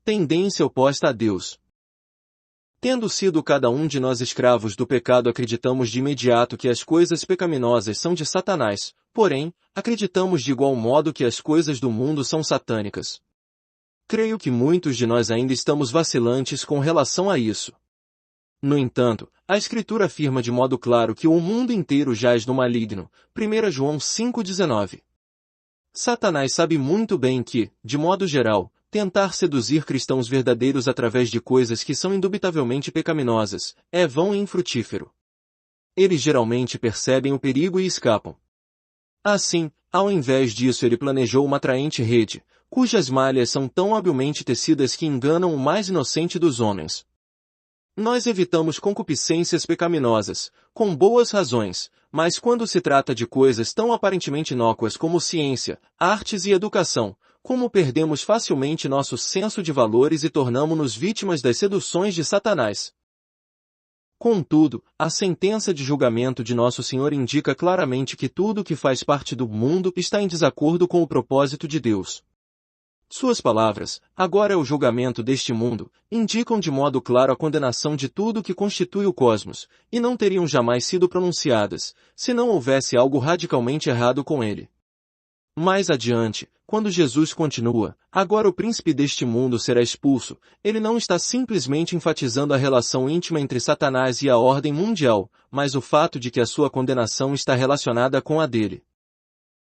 tendência oposta a Deus. Tendo sido cada um de nós escravos do pecado, acreditamos de imediato que as coisas pecaminosas são de Satanás, porém, acreditamos de igual modo que as coisas do mundo são satânicas. Creio que muitos de nós ainda estamos vacilantes com relação a isso. No entanto, a Escritura afirma de modo claro que o mundo inteiro jaz no maligno, 1 João 5,19. Satanás sabe muito bem que, de modo geral, tentar seduzir cristãos verdadeiros através de coisas que são indubitavelmente pecaminosas, é vão e infrutífero. Eles geralmente percebem o perigo e escapam. Assim, ao invés disso, ele planejou uma atraente rede, cujas malhas são tão habilmente tecidas que enganam o mais inocente dos homens. Nós evitamos concupiscências pecaminosas, com boas razões, mas quando se trata de coisas tão aparentemente inócuas como ciência, artes e educação, como perdemos facilmente nosso senso de valores e tornamo-nos vítimas das seduções de Satanás. Contudo, a sentença de julgamento de Nosso Senhor indica claramente que tudo que faz parte do mundo está em desacordo com o propósito de Deus. Suas palavras, agora é o julgamento deste mundo, indicam de modo claro a condenação de tudo que constitui o cosmos, e não teriam jamais sido pronunciadas, se não houvesse algo radicalmente errado com ele. Mais adiante, quando Jesus continua, agora o príncipe deste mundo será expulso, ele não está simplesmente enfatizando a relação íntima entre Satanás e a ordem mundial, mas o fato de que a sua condenação está relacionada com a dele.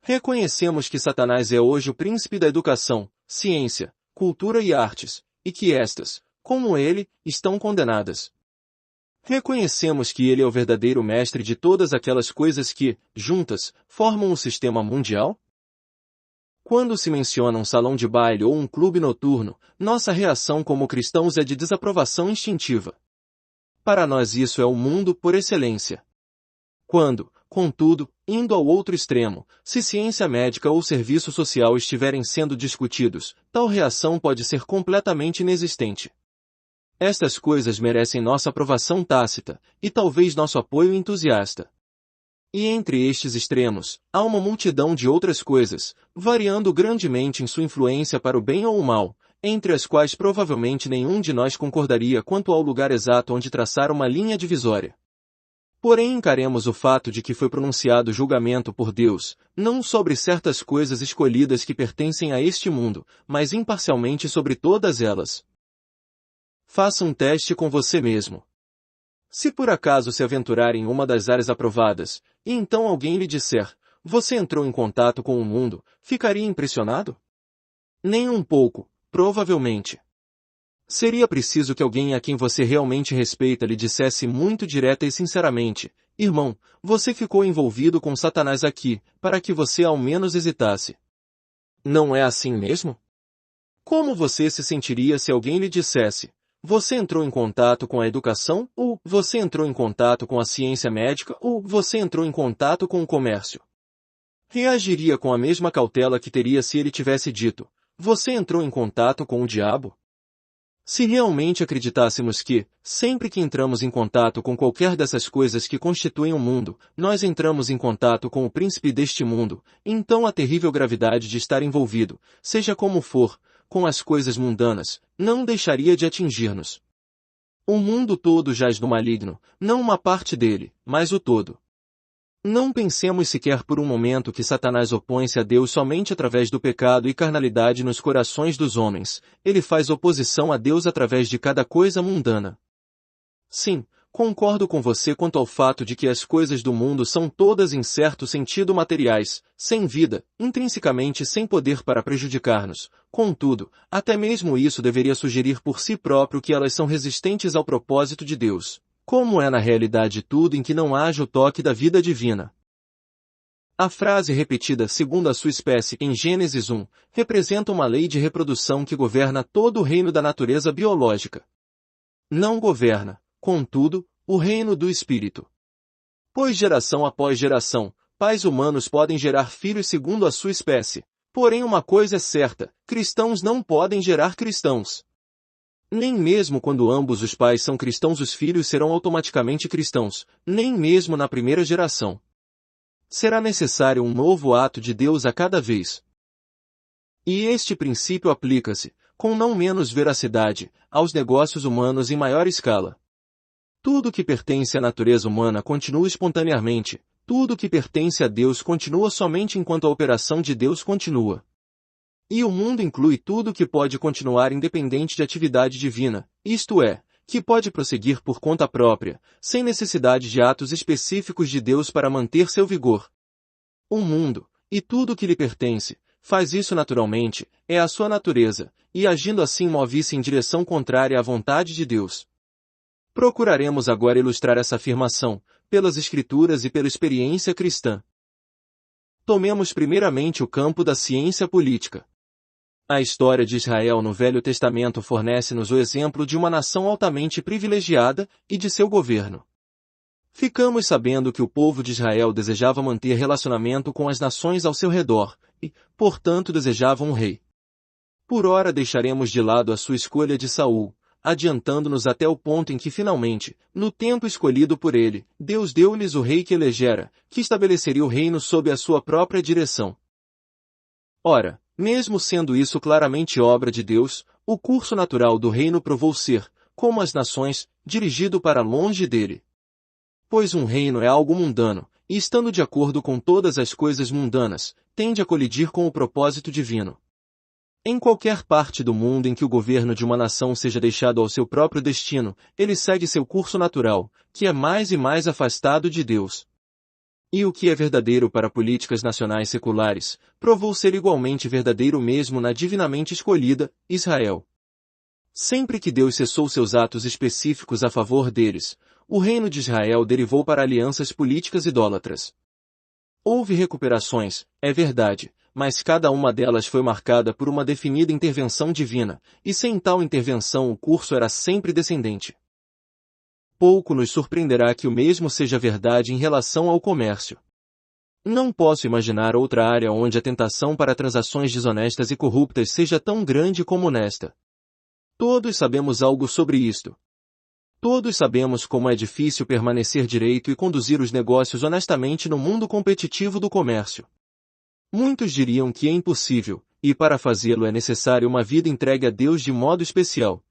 Reconhecemos que Satanás é hoje o príncipe da educação, ciência, cultura e artes, e que estas, como ele, estão condenadas. Reconhecemos que ele é o verdadeiro mestre de todas aquelas coisas que, juntas, formam o sistema mundial? Quando se menciona um salão de baile ou um clube noturno, nossa reação como cristãos é de desaprovação instintiva. Para nós isso é o mundo por excelência. Quando, contudo, indo ao outro extremo, se ciência médica ou serviço social estiverem sendo discutidos, tal reação pode ser completamente inexistente. Estas coisas merecem nossa aprovação tácita, e talvez nosso apoio entusiasta. E entre estes extremos, há uma multidão de outras coisas, variando grandemente em sua influência para o bem ou o mal, entre as quais provavelmente nenhum de nós concordaria quanto ao lugar exato onde traçar uma linha divisória. Porém encaremos o fato de que foi pronunciado julgamento por Deus, não sobre certas coisas escolhidas que pertencem a este mundo, mas imparcialmente sobre todas elas. Faça um teste com você mesmo. Se por acaso se aventurar em uma das áreas aprovadas, e então alguém lhe disser, você entrou em contato com o mundo, ficaria impressionado? Nem um pouco, provavelmente. Seria preciso que alguém a quem você realmente respeita lhe dissesse muito direta e sinceramente, irmão, você ficou envolvido com Satanás aqui, para que você ao menos hesitasse. Não é assim mesmo? Como você se sentiria se alguém lhe dissesse, você entrou em contato com a educação, ou você entrou em contato com a ciência médica, ou você entrou em contato com o comércio? Reagiria com a mesma cautela que teria se ele tivesse dito, você entrou em contato com o diabo? Se realmente acreditássemos que, sempre que entramos em contato com qualquer dessas coisas que constituem o mundo, nós entramos em contato com o príncipe deste mundo, então a terrível gravidade de estar envolvido, seja como for, com as coisas mundanas, não deixaria de atingir-nos. O mundo todo jaz no maligno, não uma parte dele, mas o todo. Não pensemos sequer por um momento que Satanás opõe-se a Deus somente através do pecado e carnalidade nos corações dos homens, ele faz oposição a Deus através de cada coisa mundana. Sim, concordo com você quanto ao fato de que as coisas do mundo são todas em certo sentido materiais, sem vida, intrinsecamente sem poder para prejudicar-nos. Contudo, até mesmo isso deveria sugerir por si próprio que elas são resistentes ao propósito de Deus, como é na realidade tudo em que não haja o toque da vida divina. A frase repetida segundo a sua espécie em Gênesis 1, representa uma lei de reprodução que governa todo o reino da natureza biológica. Não governa, contudo, o reino do espírito. Pois geração após geração, pais humanos podem gerar filhos segundo a sua espécie. Porém uma coisa é certa, cristãos não podem gerar cristãos. Nem mesmo quando ambos os pais são cristãos os filhos serão automaticamente cristãos, nem mesmo na primeira geração. Será necessário um novo ato de Deus a cada vez. E este princípio aplica-se, com não menos veracidade, aos negócios humanos em maior escala. Tudo que pertence à natureza humana continua espontaneamente, tudo que pertence a Deus continua somente enquanto a operação de Deus continua. E o mundo inclui tudo que pode continuar independente de atividade divina, isto é, que pode prosseguir por conta própria, sem necessidade de atos específicos de Deus para manter seu vigor. O mundo, e tudo que lhe pertence, faz isso naturalmente, é a sua natureza, e agindo assim move-se em direção contrária à vontade de Deus. Procuraremos agora ilustrar essa afirmação, pelas Escrituras e pela experiência cristã. Tomemos primeiramente o campo da ciência política. A história de Israel no Velho Testamento fornece-nos o exemplo de uma nação altamente privilegiada e de seu governo. Ficamos sabendo que o povo de Israel desejava manter relacionamento com as nações ao seu redor, e, portanto, desejava um rei. Por ora deixaremos de lado a sua escolha de Saul, adiantando-nos até o ponto em que finalmente, no tempo escolhido por ele, Deus deu-lhes o rei que elegera, que estabeleceria o reino sob a sua própria direção. Ora, mesmo sendo isso claramente obra de Deus, o curso natural do reino provou ser, como as nações, dirigido para longe dele. Pois um reino é algo mundano, e estando de acordo com todas as coisas mundanas, tende a colidir com o propósito divino. Em qualquer parte do mundo em que o governo de uma nação seja deixado ao seu próprio destino, ele segue seu curso natural, que é mais e mais afastado de Deus. E o que é verdadeiro para políticas nacionais seculares, provou ser igualmente verdadeiro mesmo na divinamente escolhida, Israel. Sempre que Deus cessou seus atos específicos a favor deles, o reino de Israel derivou para alianças políticas idólatras. Houve recuperações, é verdade, mas cada uma delas foi marcada por uma definida intervenção divina, e sem tal intervenção o curso era sempre descendente. Pouco nos surpreenderá que o mesmo seja verdade em relação ao comércio. Não posso imaginar outra área onde a tentação para transações desonestas e corruptas seja tão grande como nesta. Todos sabemos algo sobre isto. Todos sabemos como é difícil permanecer direito e conduzir os negócios honestamente no mundo competitivo do comércio. Muitos diriam que é impossível, e para fazê-lo é necessário uma vida entregue a Deus de modo especial.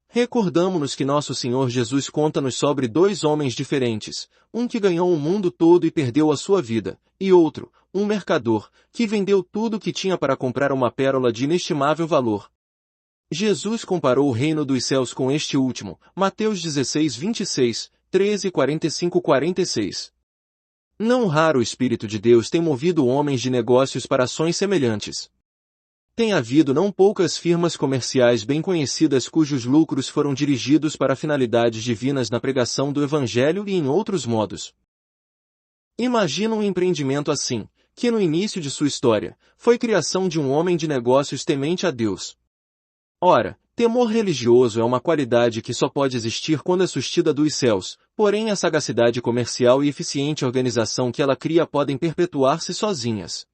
Recordamo-nos que nosso Senhor Jesus conta-nos sobre dois homens diferentes, um que ganhou o mundo todo e perdeu a sua vida, e outro, um mercador, que vendeu tudo o que tinha para comprar uma pérola de inestimável valor. Jesus comparou o reino dos céus com este último, Mateus 16, 26, 13, 45, 46. Não raro o Espírito de Deus tem movido homens de negócios para ações semelhantes. Tem havido não poucas firmas comerciais bem conhecidas cujos lucros foram dirigidos para finalidades divinas na pregação do Evangelho e em outros modos. Imagina um empreendimento assim, que no início de sua história, foi criação de um homem de negócios temente a Deus. Ora, temor religioso é uma qualidade que só pode existir quando é sustida dos céus, porém a sagacidade comercial e eficiente organização que ela cria podem perpetuar-se sozinhas.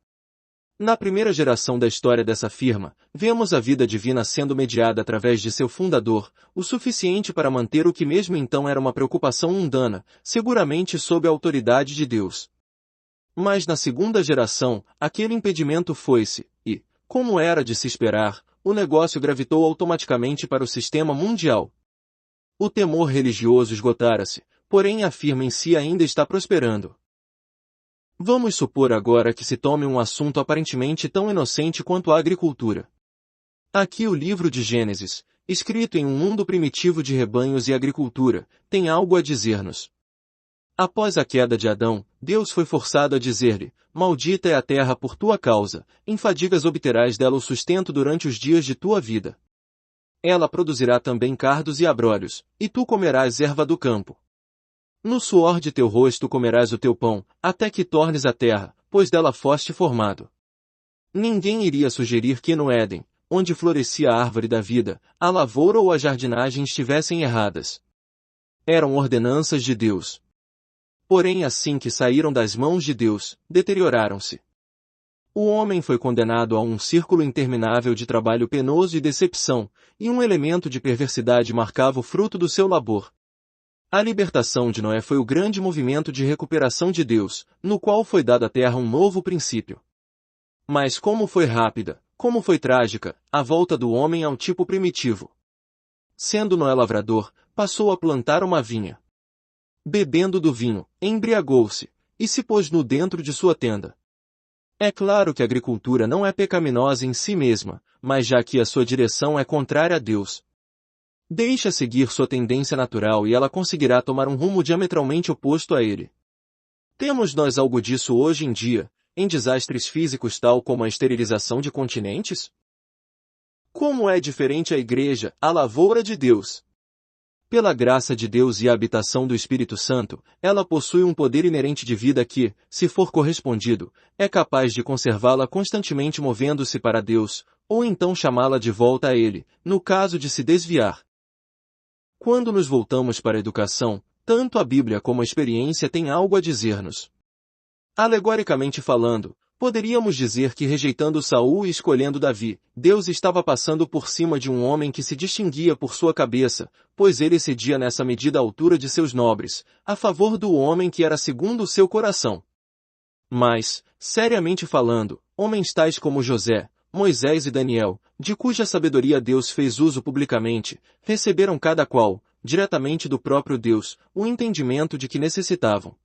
Na primeira geração da história dessa firma, vemos a vida divina sendo mediada através de seu fundador, o suficiente para manter o que mesmo então era uma preocupação mundana, seguramente sob a autoridade de Deus. Mas na segunda geração, aquele impedimento foi-se, e, como era de se esperar, o negócio gravitou automaticamente para o sistema mundial. O temor religioso esgotara-se, porém a firma em si ainda está prosperando. Vamos supor agora que se tome um assunto aparentemente tão inocente quanto a agricultura. Aqui o livro de Gênesis, escrito em um mundo primitivo de rebanhos e agricultura, tem algo a dizer-nos. Após a queda de Adão, Deus foi forçado a dizer-lhe, maldita é a terra por tua causa, em fadigas obterás dela o sustento durante os dias de tua vida. Ela produzirá também cardos e abrolhos, e tu comerás erva do campo. No suor de teu rosto comerás o teu pão, até que tornes a terra, pois dela foste formado. Ninguém iria sugerir que no Éden, onde florescia a árvore da vida, a lavoura ou a jardinagem estivessem erradas. Eram ordenanças de Deus. Porém assim que saíram das mãos de Deus, deterioraram-se. O homem foi condenado a um círculo interminável de trabalho penoso e decepção, e um elemento de perversidade marcava o fruto do seu labor. A libertação de Noé foi o grande movimento de recuperação de Deus, no qual foi dado à terra um novo princípio. Mas como foi rápida, Como foi trágica a volta do homem ao tipo primitivo. Sendo Noé lavrador, passou a plantar uma vinha. Bebendo do vinho, embriagou-se, e se pôs nu dentro de sua tenda. É claro que a agricultura não é pecaminosa em si mesma, mas já que a sua direção é contrária a Deus. Deixa seguir sua tendência natural e ela conseguirá tomar um rumo diametralmente oposto a ele. Temos nós algo disso hoje em dia, em desastres físicos tal como a esterilização de continentes? Como é diferente a igreja, a lavoura de Deus? Pela graça de Deus e a habitação do Espírito Santo, ela possui um poder inerente de vida que, se for correspondido, é capaz de conservá-la constantemente movendo-se para Deus, ou então chamá-la de volta a Ele, no caso de se desviar. Quando nos voltamos para a educação, tanto a Bíblia como a experiência têm algo a dizer-nos. Alegoricamente falando, poderíamos dizer que rejeitando Saul e escolhendo Davi, Deus estava passando por cima de um homem que se distinguia por sua cabeça, pois ele excedia nessa medida a altura de seus nobres, a favor do homem que era segundo o seu coração. Mas, seriamente falando, homens tais como José, Moisés e Daniel, de cuja sabedoria Deus fez uso publicamente, receberam cada qual, diretamente do próprio Deus, o entendimento de que necessitavam.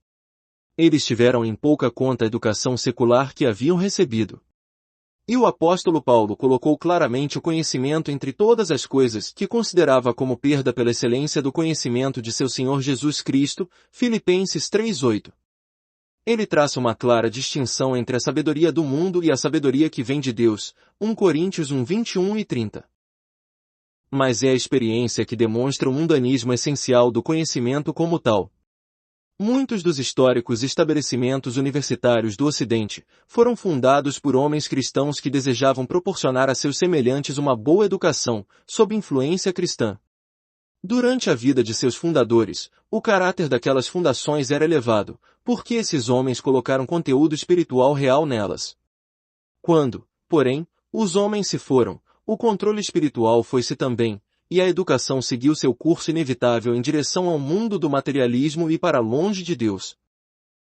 Eles tiveram em pouca conta a educação secular que haviam recebido. E o apóstolo Paulo colocou claramente o conhecimento entre todas as coisas que considerava como perda pela excelência do conhecimento de seu Senhor Jesus Cristo, Filipenses 3:8. Ele traça uma clara distinção entre a sabedoria do mundo e a sabedoria que vem de Deus, 1 Coríntios 1:21 e 30. Mas é a experiência que demonstra o mundanismo essencial do conhecimento como tal. Muitos dos históricos estabelecimentos universitários do Ocidente foram fundados por homens cristãos que desejavam proporcionar a seus semelhantes uma boa educação, sob influência cristã. Durante a vida de seus fundadores, o caráter daquelas fundações era elevado, porque esses homens colocaram conteúdo espiritual real nelas. Quando, porém, os homens se foram, o controle espiritual foi-se também, e a educação seguiu seu curso inevitável em direção ao mundo do materialismo e para longe de Deus.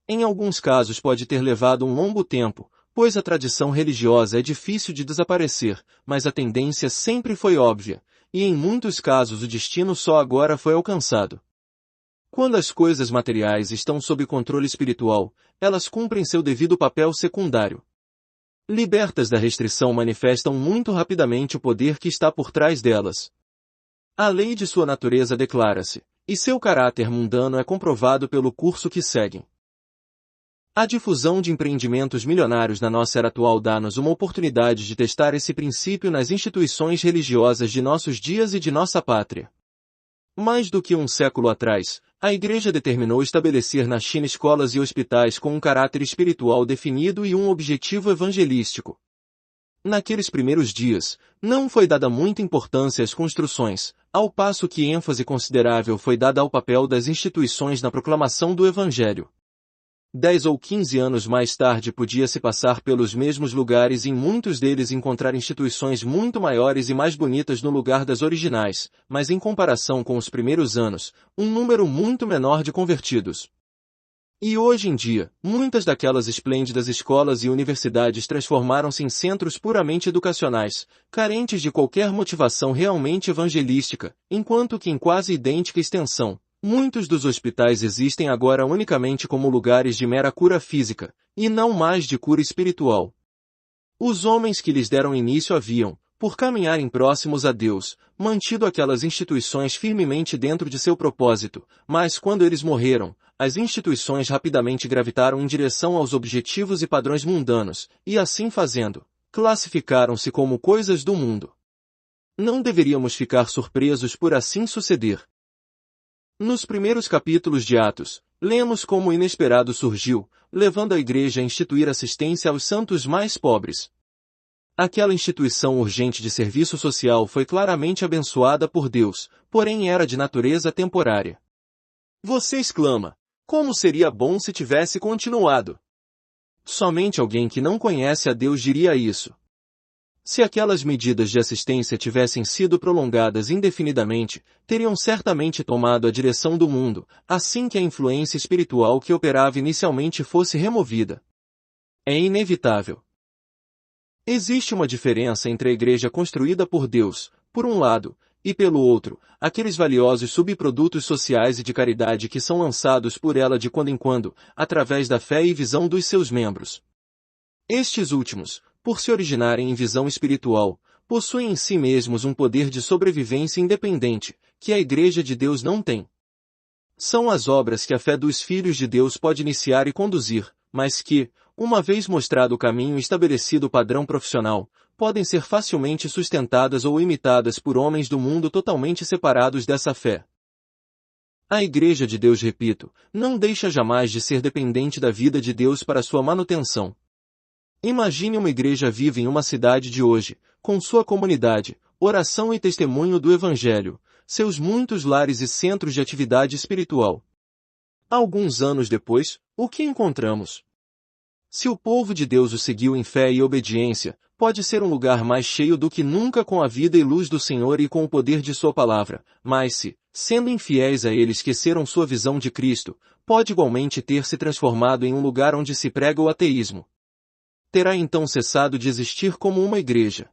Em alguns casos pode ter levado um longo tempo, pois a tradição religiosa é difícil de desaparecer, mas a tendência sempre foi óbvia, e em muitos casos o destino só agora foi alcançado. Quando as coisas materiais estão sob controle espiritual, elas cumprem seu devido papel secundário. Libertas da restrição manifestam muito rapidamente o poder que está por trás delas. A lei de sua natureza declara-se, e seu caráter mundano é comprovado pelo curso que seguem. A difusão de empreendimentos milionários na nossa era atual dá-nos uma oportunidade de testar esse princípio nas instituições religiosas de nossos dias e de nossa pátria. Mais do que um século atrás, a Igreja determinou estabelecer na China escolas e hospitais com um caráter espiritual definido e um objetivo evangelístico. Naqueles primeiros dias, não foi dada muita importância às construções, ao passo que ênfase considerável foi dada ao papel das instituições na proclamação do Evangelho. 10 ou 15 anos mais tarde podia-se passar pelos mesmos lugares e em muitos deles encontrar instituições muito maiores e mais bonitas no lugar das originais, mas em comparação com os primeiros anos, um número muito menor de convertidos. E hoje em dia, muitas daquelas esplêndidas escolas e universidades transformaram-se em centros puramente educacionais, carentes de qualquer motivação realmente evangelística, enquanto que em quase idêntica extensão, muitos dos hospitais existem agora unicamente como lugares de mera cura física, e não mais de cura espiritual. Os homens que lhes deram início haviam, por caminharem próximos a Deus, mantido aquelas instituições firmemente dentro de seu propósito, mas quando eles morreram, as instituições rapidamente gravitaram em direção aos objetivos e padrões mundanos, e assim fazendo, classificaram-se como coisas do mundo. Não deveríamos ficar surpresos por assim suceder. Nos primeiros capítulos de Atos, lemos como o inesperado surgiu, levando a Igreja a instituir assistência aos santos mais pobres. Aquela instituição urgente de serviço social foi claramente abençoada por Deus, porém era de natureza temporária. Você exclama: como seria bom se tivesse continuado? Somente alguém que não conhece a Deus diria isso. Se aquelas medidas de assistência tivessem sido prolongadas indefinidamente, teriam certamente tomado a direção do mundo, assim que a influência espiritual que operava inicialmente fosse removida. É inevitável. Existe uma diferença entre a igreja construída por Deus, por um lado, e pelo outro, aqueles valiosos subprodutos sociais e de caridade que são lançados por ela de quando em quando, através da fé e visão dos seus membros. Estes últimos, por se originarem em visão espiritual, possuem em si mesmos um poder de sobrevivência independente, que a Igreja de Deus não tem. São as obras que a fé dos filhos de Deus pode iniciar e conduzir, mas que, uma vez mostrado o caminho e estabelecido o padrão profissional, podem ser facilmente sustentadas ou imitadas por homens do mundo totalmente separados dessa fé. A Igreja de Deus, repito, não deixa jamais de ser dependente da vida de Deus para sua manutenção. Imagine uma igreja viva em uma cidade de hoje, com sua comunidade, oração e testemunho do Evangelho, seus muitos lares e centros de atividade espiritual. Alguns anos depois, o que encontramos? Se o povo de Deus o seguiu em fé e obediência, pode ser um lugar mais cheio do que nunca com a vida e luz do Senhor e com o poder de sua palavra, mas se, sendo infiéis a ele esqueceram sua visão de Cristo, pode igualmente ter se transformado em um lugar onde se prega o ateísmo. Terá então cessado de existir como uma igreja.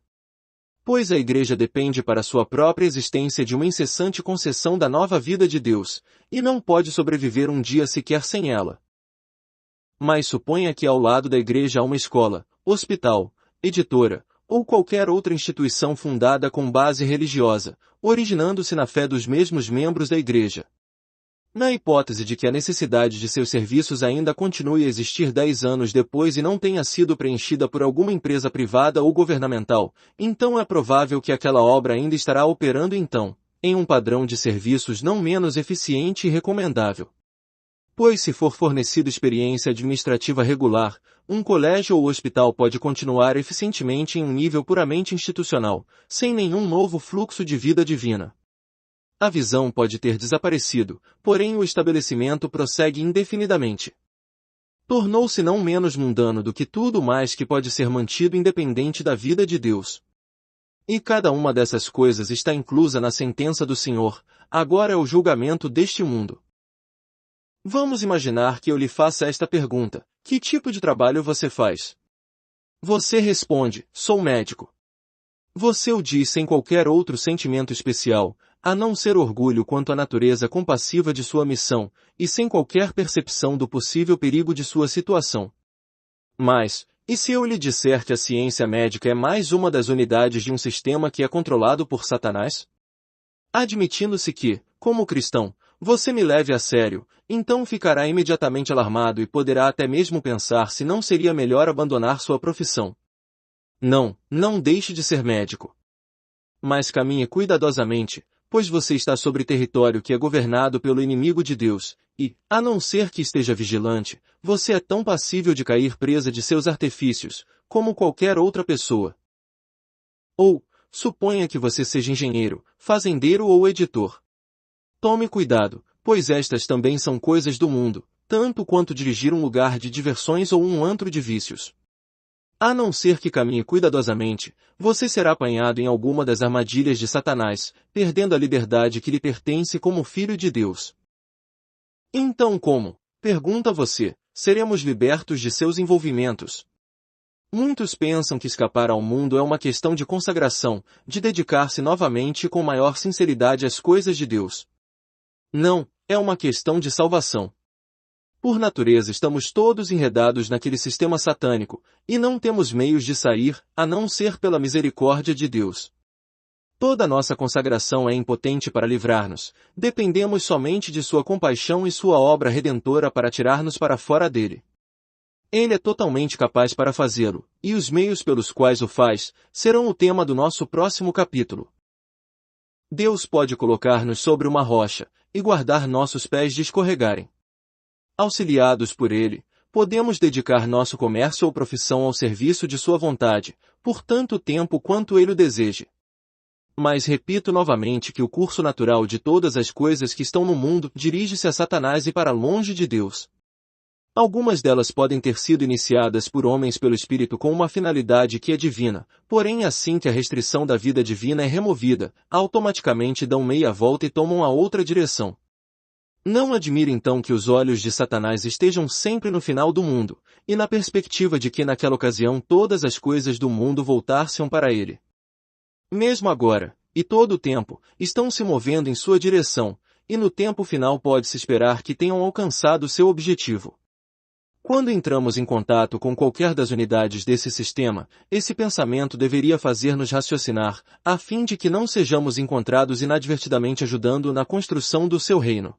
Pois a igreja depende para sua própria existência de uma incessante concessão da nova vida de Deus, e não pode sobreviver um dia sequer sem ela. Mas suponha que ao lado da igreja há uma escola, hospital, editora, ou qualquer outra instituição fundada com base religiosa, originando-se na fé dos mesmos membros da igreja. Na hipótese de que a necessidade de seus serviços ainda continue a existir 10 anos depois e não tenha sido preenchida por alguma empresa privada ou governamental, então é provável que aquela obra ainda estará operando então, em um padrão de serviços não menos eficiente e recomendável. Pois se for fornecida experiência administrativa regular, um colégio ou hospital pode continuar eficientemente em um nível puramente institucional, sem nenhum novo fluxo de vida divina. A visão pode ter desaparecido, porém o estabelecimento prossegue indefinidamente. Tornou-se não menos mundano do que tudo mais que pode ser mantido independente da vida de Deus. E cada uma dessas coisas está inclusa na sentença do Senhor, agora é o julgamento deste mundo. Vamos imaginar que eu lhe faça esta pergunta: que tipo de trabalho você faz? Você responde: sou médico. Você o diz sem qualquer outro sentimento especial, a não ser orgulho quanto à natureza compassiva de sua missão, e sem qualquer percepção do possível perigo de sua situação. Mas, e se eu lhe disser que a ciência médica é mais uma das unidades de um sistema que é controlado por Satanás? Admitindo-se que, como cristão, você me leve a sério, então ficará imediatamente alarmado e poderá até mesmo pensar se não seria melhor abandonar sua profissão. Não deixe de ser médico. Mas caminhe cuidadosamente, pois você está sobre território que é governado pelo inimigo de Deus, e, a não ser que esteja vigilante, você é tão passível de cair presa de seus artifícios, como qualquer outra pessoa. Ou, suponha que você seja engenheiro, fazendeiro ou editor. Tome cuidado, pois estas também são coisas do mundo, tanto quanto dirigir um lugar de diversões ou um antro de vícios. A não ser que caminhe cuidadosamente, você será apanhado em alguma das armadilhas de Satanás, perdendo a liberdade que lhe pertence como filho de Deus. Então como, pergunta você, seremos libertos de seus envolvimentos? Muitos pensam que escapar ao mundo é uma questão de consagração, de dedicar-se novamente com maior sinceridade às coisas de Deus. Não, é uma questão de salvação. Por natureza estamos todos enredados naquele sistema satânico, e não temos meios de sair, a não ser pela misericórdia de Deus. Toda nossa consagração é impotente para livrar-nos, dependemos somente de sua compaixão e sua obra redentora para tirar-nos para fora dele. Ele é totalmente capaz para fazê-lo, e os meios pelos quais o faz, serão o tema do nosso próximo capítulo. Deus pode colocar-nos sobre uma rocha, e guardar nossos pés de escorregarem. Auxiliados por ele, podemos dedicar nosso comércio ou profissão ao serviço de sua vontade, por tanto tempo quanto ele o deseje. Mas repito novamente que o curso natural de todas as coisas que estão no mundo dirige-se a Satanás e para longe de Deus. Algumas delas podem ter sido iniciadas por homens pelo Espírito com uma finalidade que é divina, porém assim que a restrição da vida divina é removida, automaticamente dão meia volta e tomam a outra direção. Não admire então que os olhos de Satanás estejam sempre no final do mundo, e na perspectiva de que naquela ocasião todas as coisas do mundo voltar-se-ão para ele. Mesmo agora, e todo o tempo, estão se movendo em sua direção, e no tempo final pode-se esperar que tenham alcançado seu objetivo. Quando entramos em contato com qualquer das unidades desse sistema, esse pensamento deveria fazer-nos raciocinar, a fim de que não sejamos encontrados inadvertidamente ajudando na construção do seu reino.